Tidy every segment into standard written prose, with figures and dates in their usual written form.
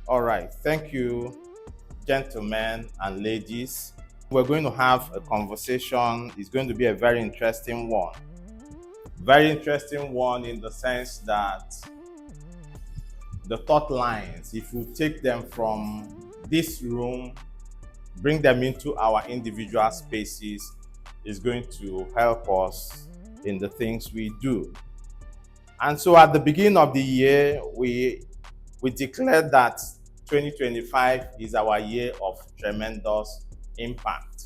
All right. Thank you, gentlemen and ladies. We're going to have a conversation. It's going to be a very interesting one. Very interesting one in the sense that the thought lines, if we take them from this room, bring them into our individual spaces, is going to help us in the things we do. And so at the beginning of the year, we declared that 2025 is our year of tremendous impact.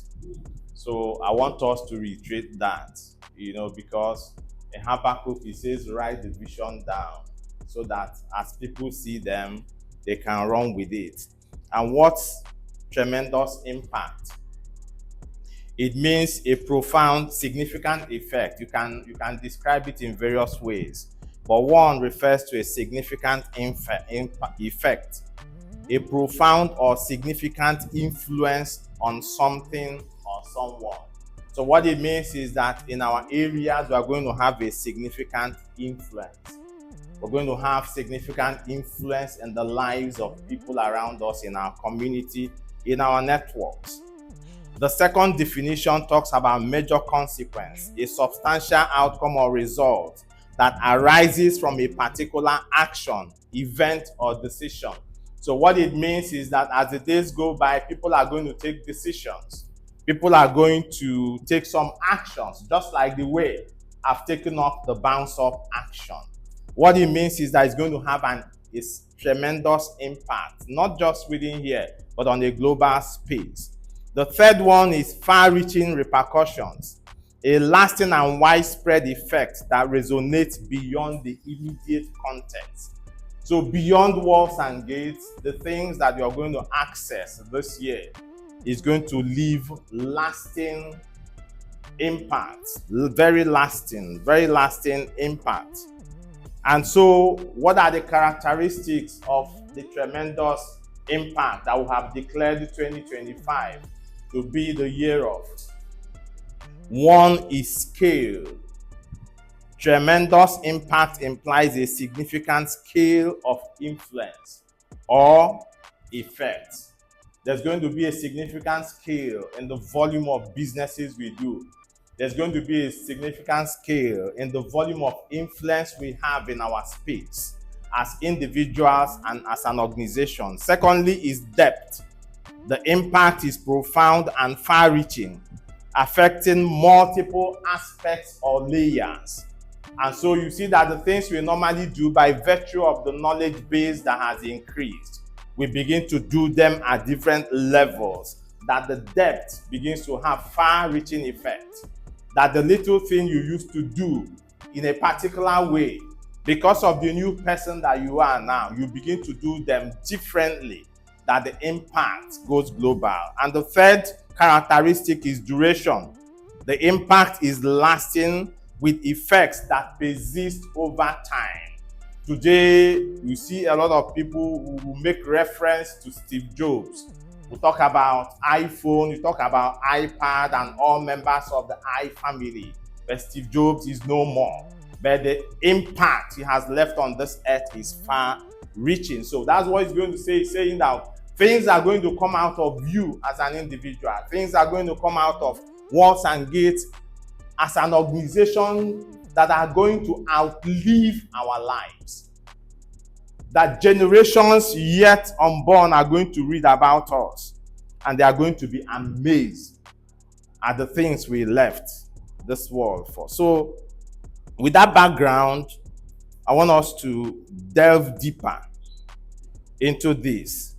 So I want us to reiterate that, because in Habakkuk it says, write the vision down so that as people see them, they can run with it. And what's tremendous impact? It means a profound, significant effect. You can describe it in various ways, but one refers to a significant effect, a profound or significant influence on something or someone. So what it means is that in our areas, we are going to have a significant influence. We're going to have significant influence in the lives of people around us, in our community, in our networks. The second definition talks about major consequence, a substantial outcome or result that arises from a particular action, event, or decision. So what it means is that as the days go by, people are going to take decisions. People are going to take some actions, just like the way I've taken up the bounce up action. What it means is that it's going to have a tremendous impact, not just within here, but on a global space. The third one is far-reaching repercussions, a lasting and widespread effect that resonates beyond the immediate context. So beyond walls and gates, the things that you're going to access this year is going to leave lasting impact, very lasting impact. And so what are the characteristics of the tremendous impact that we have declared 2025 to be the year of? One is scale. Tremendous impact implies a significant scale of influence or effect. There's going to be a significant scale in the volume of businesses we do. There's going to be a significant scale in the volume of influence we have in our space as individuals and as an organization. Secondly is depth. The impact is profound and far-reaching, affecting multiple aspects or layers. And so you see that the things we normally do, by virtue of the knowledge base that has increased, we begin to do them at different levels, that the depth begins to have far-reaching effect, that the little thing you used to do in a particular way, because of the new person that you are now, you begin to do them differently, that the impact goes global. And the third characteristic is duration. The impact is lasting with effects that persist over time. Today, you see a lot of people who make reference to Steve Jobs. We talk about iPhone, you talk about iPad and all members of the i family. But Steve Jobs is no more. But the impact he has left on this earth is far-reaching. So that's what he's going to say, saying that things are going to come out of you as an individual. Things are going to come out of Walls and Gates as an organization that are going to outlive our lives. That generations yet unborn are going to read about us, and they are going to be amazed at the things we left this world for. So with that background, I want us to delve deeper into this,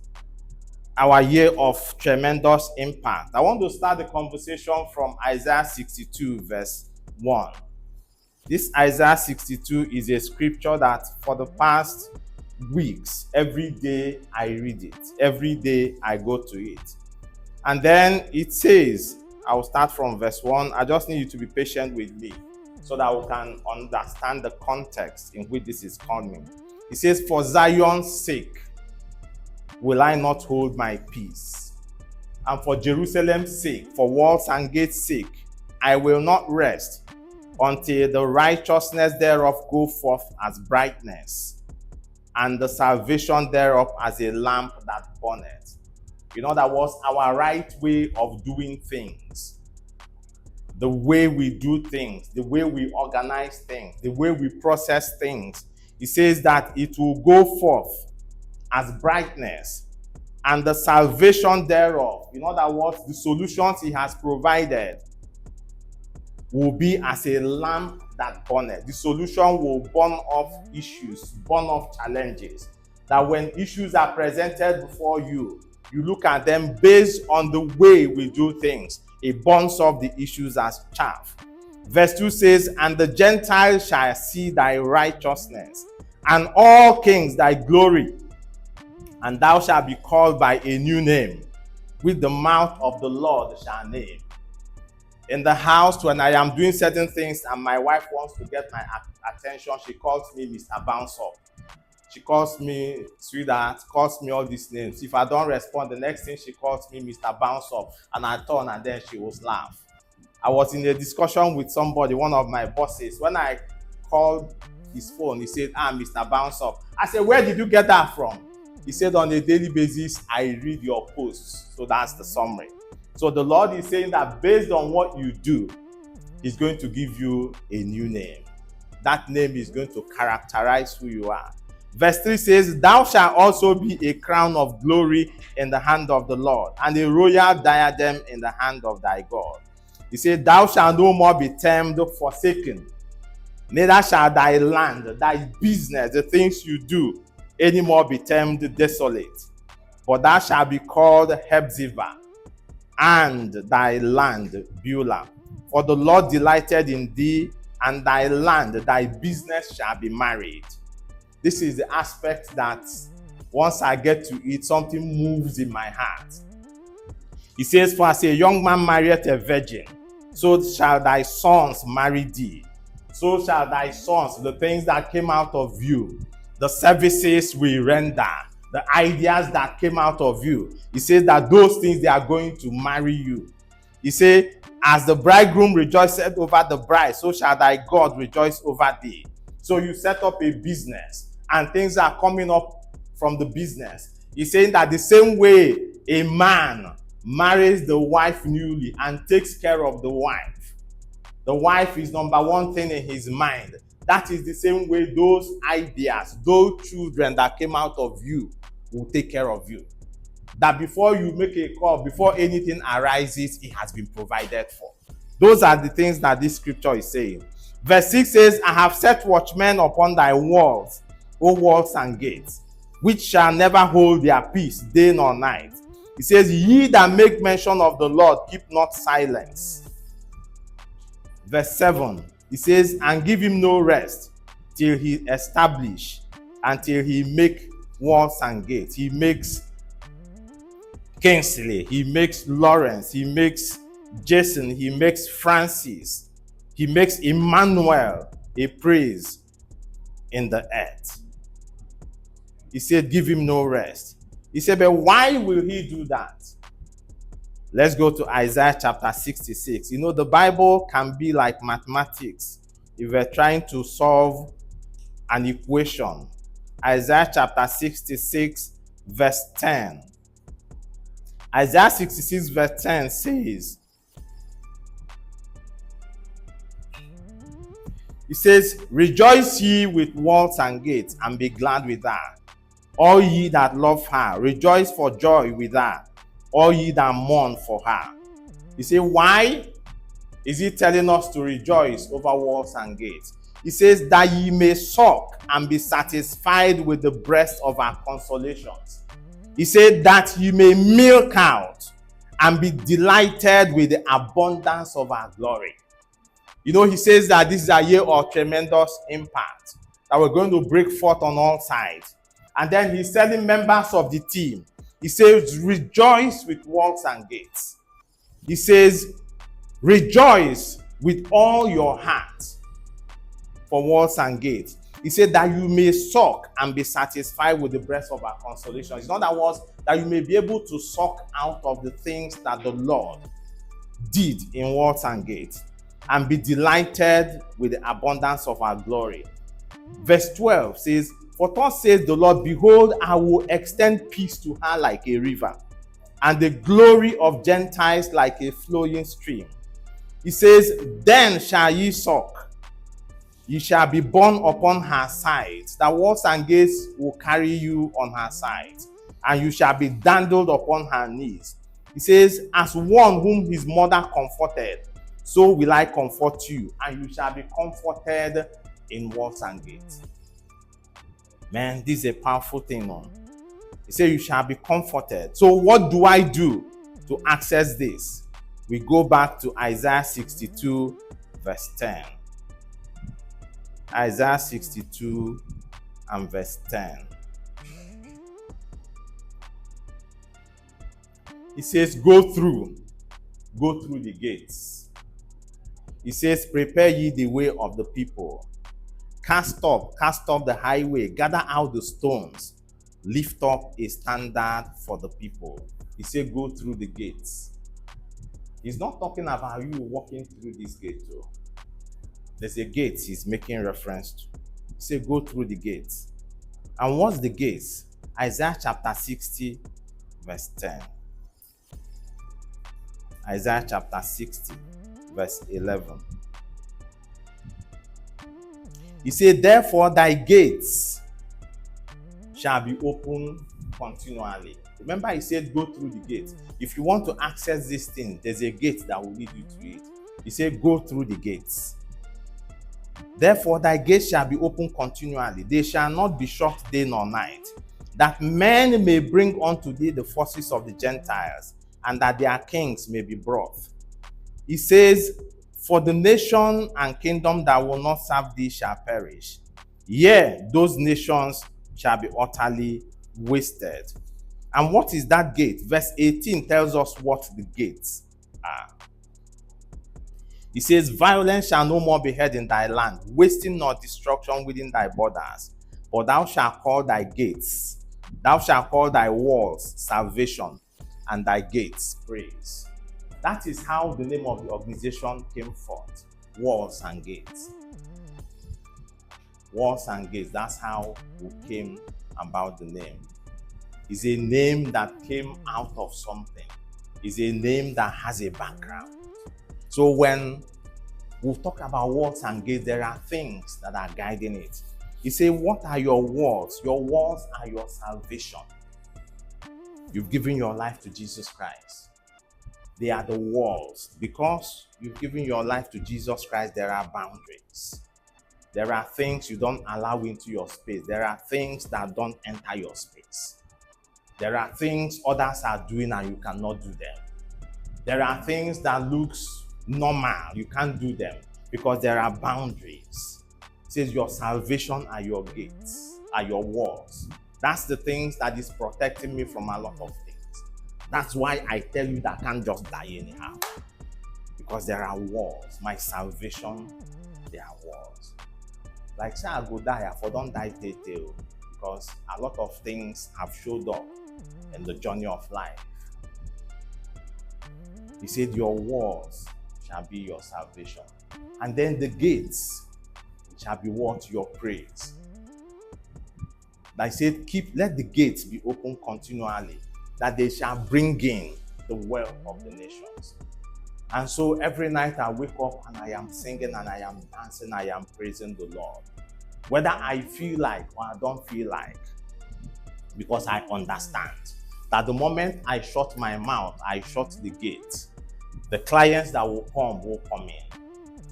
our year of tremendous impact. I want to start the conversation from Isaiah 62 verse 1. This Isaiah 62 is a scripture that for the past weeks, every day I read it. Every day I go to it. And then it says, I'll start from verse 1. I just need you to be patient with me so that we can understand the context in which this is coming. It says, for Zion's sake will I not hold my peace, and for Jerusalem's sake, for Walls and Gates' sake, I will not rest until the righteousness thereof go forth as brightness, and the salvation thereof as a lamp that burneth. In other words, our right way of doing things, the way we do things, the way we organize things, the way we process things. He says that it will go forth as brightness, and the salvation thereof, in other words, the solutions he has provided, will be as a lamp that burneth. The solution will burn off issues, burn off challenges. That when issues are presented before you, you look at them based on the way we do things. It burns off the issues as chaff. Verse 2 says, and the Gentiles shall see thy righteousness, and all kings thy glory. And thou shalt be called by a new name, which the mouth of the Lord shall name. In the house, when I am doing certain things and my wife wants to get my attention, she calls me Mr. Bounce Up. She calls me sweetheart, calls me all these names. If I don't respond, the next thing she calls me Mr. Bounce Up, and I turn and then she will laugh. I was in a discussion with somebody, one of my bosses. When I called his phone, he said, Mr. Bounce Up. I said, where did you get that from? He said, on a daily basis, I read your posts. So that's the summary. So the Lord is saying that based on what you do, He's going to give you a new name. That name is going to characterize who you are. Verse 3 says, thou shalt also be a crown of glory in the hand of the Lord, and a royal diadem in the hand of thy God. He said, thou shalt no more be termed forsaken, neither shall thy land, thy business, the things you do, anymore be termed desolate. But thou shalt be called Hephzibah, and thy land Beulah. For the Lord delighted in thee, and thy land, thy business shall be married. This is the aspect that once I get to it, something moves in my heart. He says, for as a young man marrieth a virgin, so shall thy sons marry thee. So shall thy sons, the things that came out of you, the services we render, the ideas that came out of you. He says that those things, they are going to marry you. He said, as the bridegroom rejoiceth over the bride, so shall thy God rejoice over thee. So you set up a business and things are coming up from the business. He's saying that the same way a man marries the wife newly and takes care of the wife is number one thing in his mind. That is the same way those ideas, those children that came out of you will take care of you. That before you make a call, before anything arises, it has been provided for. Those are the things that this scripture is saying. Verse 6 says, I have set watchmen upon thy walls, O walls and gates, which shall never hold their peace day nor night. It says, ye that make mention of the Lord, keep not silence. Verse 7, it says, and give him no rest till he establish, until he make walls and gates. He makes Kingsley, he makes Lawrence, he makes Jason, he makes Francis, he makes Emmanuel a praise in the earth. He said, give him no rest. He said, but why will he do that? Let's go to Isaiah chapter 66. You know, the Bible can be like mathematics if we're trying to solve an equation. Isaiah chapter 66, verse 10. Isaiah 66, verse 10 says, it says, rejoice ye with walls and gates, and be glad with her. All ye that love her, rejoice for joy with her. All ye that mourn for her. You say, why is he telling us to rejoice over walls and gates? He says, that ye may suck and be satisfied with the breast of our consolations. He said, that ye may milk out and be delighted with the abundance of our glory. You know, he says that this is a year of tremendous impact, that we're going to break forth on all sides. And then he's telling members of the team, he says, rejoice with walls and gates. He says, rejoice with all your heart for walls and gates. He said that you may suck and be satisfied with the breast of our consolation. In other words, that you may be able to suck out of the things that the Lord did in walls and gates, and be delighted with the abundance of our glory. Verse 12 says, For thus says the Lord, behold, I will extend peace to her like a river, and the glory of Gentiles like a flowing stream. He says, then shall ye suck, ye shall be borne upon her sides. The walls and gates will carry you on her sides, and you shall be dandled upon her knees. He says, as one whom his mother comforted, so will I comfort you, and you shall be comforted in walls and gates. Man, this is a powerful thing, man. He said, you shall be comforted. So what do I do to access this? We go back to Isaiah 62, verse 10. Isaiah 62 and verse 10. He says, go through the gates. He says, prepare ye the way of the people. Cast off the highway, gather out the stones, lift up a standard for the people. He said, go through the gates. He's not talking about you walking through this gate, though. There's a gate he's making reference to. He said, go through the gates. And what's the gates? Isaiah chapter 60, verse 10. Isaiah chapter 60, verse 11. He said, therefore thy gates shall be open continually. Remember, he said, go through the gate. If you want to access this thing, there's a gate that will lead you to it. He said, go through the gates. Therefore, thy gates shall be open continually. They shall not be shut day nor night, that men may bring unto thee the forces of the Gentiles, and that their kings may be brought. He says, for the nation and kingdom that will not serve thee shall perish. Yea, those nations shall be utterly wasted. And what is that gate? Verse 18 tells us what the gates are. He says, violence shall no more be heard in thy land, wasting nor destruction within thy borders. But thou shalt call thy gates, thou shalt call thy walls salvation, and thy gates praise. That is how the name of the organization came forth. Walls and gates. Walls and gates. That's how we came about the name. It's a name that came out of something. It's a name that has a background. So when we talk about walls and gates, there are things that are guiding it. You say, what are your walls? Your walls are your salvation. You've given your life to Jesus Christ. They are the walls. Because you've given your life to Jesus Christ, there are boundaries. There are things you don't allow into your space. There are things that don't enter your space. There are things others are doing and you cannot do them. There are things that looks normal. You can't do them because there are boundaries. It says your salvation are your gates, are your walls. That's the things that is protecting me from a lot of things. That's why I tell you that I can't just die anyhow. Because there are walls. My salvation, there are walls. Like say I go die, I don't die detail. Because a lot of things have showed up in the journey of life. He said your walls shall be your salvation. And then the gates shall be what? Your praise. I said, let the gates be open continually, that they shall bring in the wealth of the nations. And so every night I wake up and I am singing and I am dancing, I am praising the Lord. Whether I feel like or I don't feel like, because I understand that the moment I shut my mouth, I shut the gate. The clients that will come in.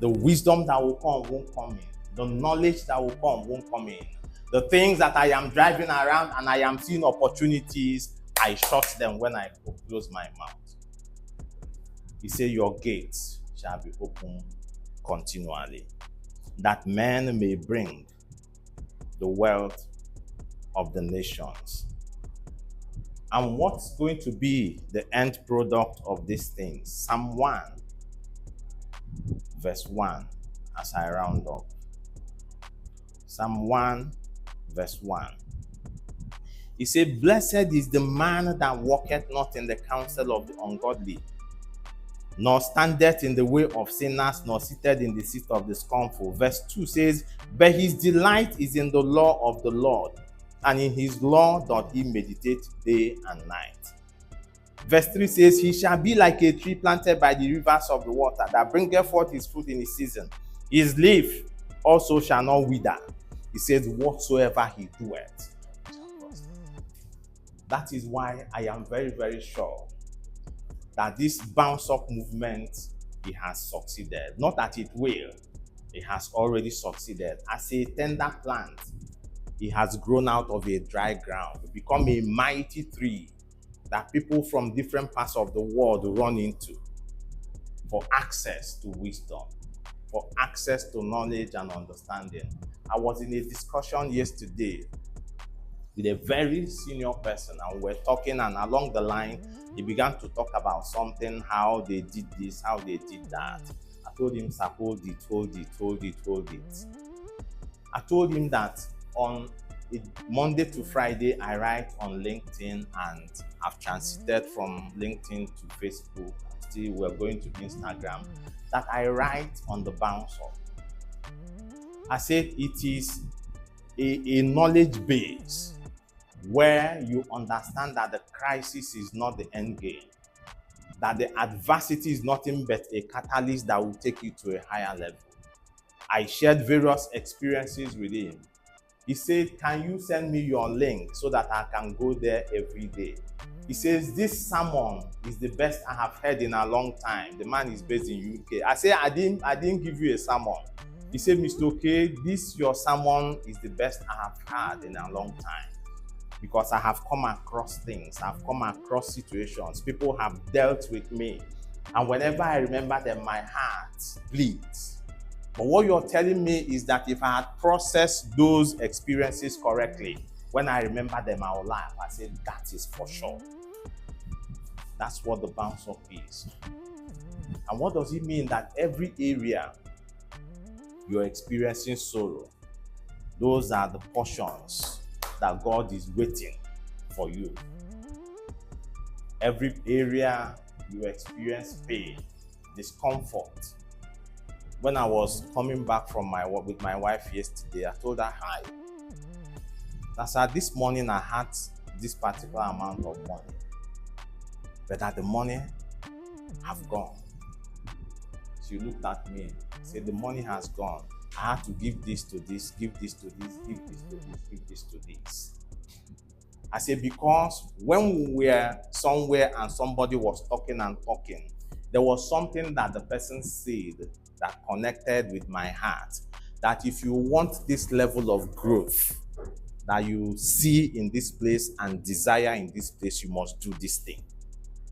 The wisdom that will come won't come in. The knowledge that will come won't come in. The things that I am driving around and I am seeing opportunities, I shut them when I close my mouth. He said, your gates shall be open continually, that men may bring the wealth of the nations. And what's going to be the end product of these things? Psalm 1, verse 1, as I round up. Psalm 1, verse 1. He said, blessed is the man that walketh not in the counsel of the ungodly, nor standeth in the way of sinners, nor seated in the seat of the scornful. Verse 2 says, but his delight is in the law of the Lord, and in his law doth he meditate day and night. Verse 3 says, he shall be like a tree planted by the rivers of the water, that bringeth forth his fruit in his season. His leaf also shall not wither. He says, whatsoever he doeth. That is why I am very, very sure that this bounce up movement, it has succeeded. Not that it will, it has already succeeded. As a tender plant, it has grown out of a dry ground, become a mighty tree that people from different parts of the world run into for access to wisdom, for access to knowledge and understanding. I was in a discussion yesterday with a very senior person, and we're talking, and along the line he began to talk about something, how they did this, how they did that. I told him, sir, hold it. I told him that on Monday to Friday I write on LinkedIn, and I've transited from LinkedIn to Facebook. Still, we're going to Instagram. That I write on the bounce up. I said it is a knowledge base where you understand that the crisis is not the end game, that the adversity is nothing but a catalyst that will take you to a higher level. I shared various experiences with him. He said, can you send me your link so that I can go there every day? He says, this sermon is the best I have heard in a long time. The man is based in UK. I said, I didn't give you a sermon. He said, Mr. OK, this your sermon is the best I have had in a long time, because I have come across things, I've come across situations, people have dealt with me, and whenever I remember them, my heart bleeds. But what you're telling me is that if I had processed those experiences correctly, when I remember them, I will laugh. I said, that is for sure. That's what the bounce up is. And what does it mean? That every area you're experiencing sorrow, those are the portions that God is waiting for you. Every area you experience pain, discomfort. When I was coming back from my work with my wife yesterday, I told her, hi. I said, this morning I had this particular amount of money, but that the money have gone. She looked at me, said, the money has gone. I had to give this to this, give this to this, give this to this, give this to this. I said, because when we were somewhere and somebody was talking, there was something that the person said that connected with my heart, that if you want this level of growth that you see in this place and desire in this place, you must do this thing.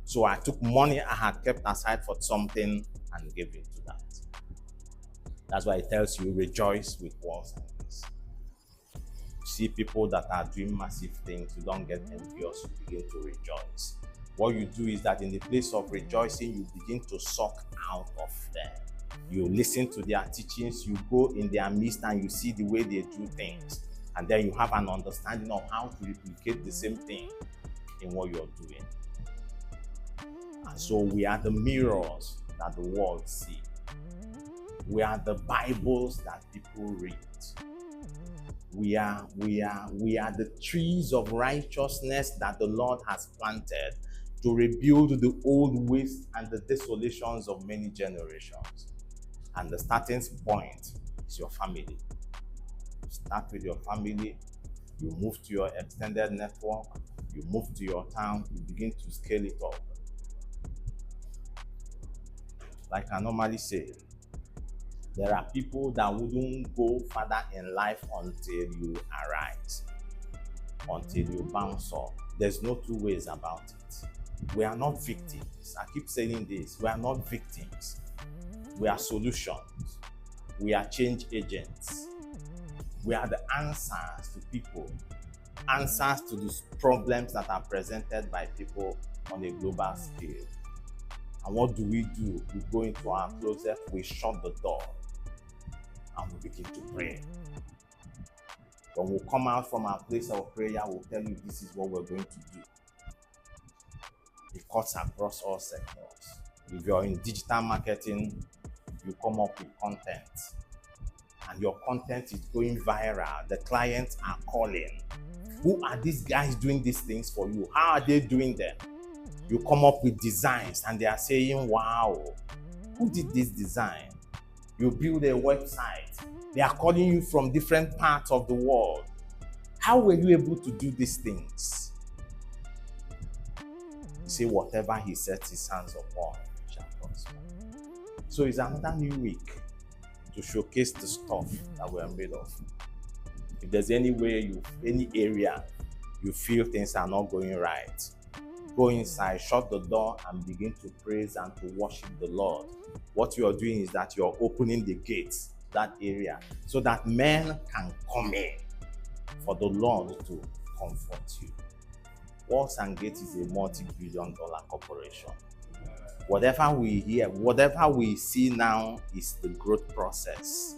So I took money I had kept aside for something and gave it to that. That's why it tells you, rejoice with walls and peace. You see people that are doing massive things, you don't get envious, you begin to rejoice. What you do is that in the place of rejoicing, you begin to suck out of them. You listen to their teachings, you go in their midst and you see the way they do things. And then you have an understanding of how to replicate the same thing in what you're doing. And so we are the mirrors that the world sees. We are the Bibles that people read. We are the trees of righteousness that the Lord has planted to rebuild the old waste and the desolations of many generations. And the starting point is your family. You start with your family, you move to your extended network, you move to your town, you begin to scale it up. Like I normally say, there are people that wouldn't go further in life until you arise, until you bounce up. There's no two ways about it. We are not victims. I keep saying this. We are not victims. We are solutions. We are change agents. We are the answers to people, answers to the problems that are presented by people on a global scale. And what do? We go into our closet, we shut the door, and we begin to pray. When we come out from our place of prayer, we'll tell you this is what we're going to do. It cuts across all sectors. If you're in digital marketing, you come up with content and your content is going viral. The clients are calling. Who are these guys doing these things for you? How are they doing them? You come up with designs and they are saying, wow, who did this design? You build a website. They are calling you from different parts of the world. How were you able to do these things? You say, whatever he sets his hands upon shall prosper. So it's another new week to showcase the stuff that we're made of. If there's any area you feel things are not going right, go inside, shut the door, and begin to praise and to worship the Lord. What you're doing is that you're opening the gates to that area so that men can come in for the Lord to comfort you. Walls and Gates is a multi-billion-dollar corporation. Whatever we hear, whatever we see now is the growth process.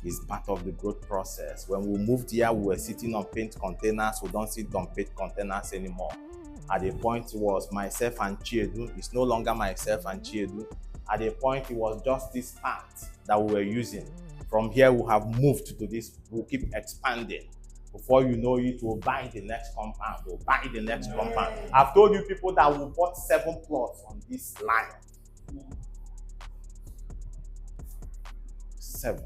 It's part of the growth process. When we moved here, we were sitting on paint containers. We don't sit on paint containers anymore. At a point, it was myself and Chiedu. It's no longer myself and Chiedu. At a point, it was just this part that we were using. From here, we have moved to this. We'll keep expanding. Before you know it, we'll buy the next compound. We'll buy the next compound. I've told you people that we bought 7 plots on this line. 7.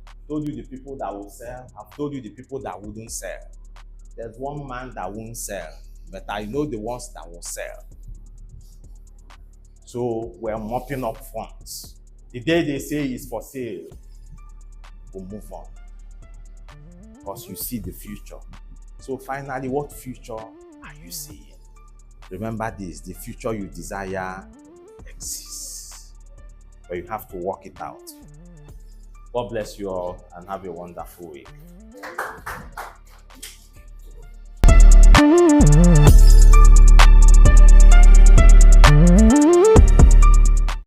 I've told you the people that will sell. I've told you the people that wouldn't sell. There's one man that won't sell, but I know the ones that will sell. So we're mopping up funds. The day they say it's for sale, we'll move on. Because you see the future. So finally, what future are you seeing? Remember this, the future you desire exists, but you have to work it out. God bless you all and have a wonderful week.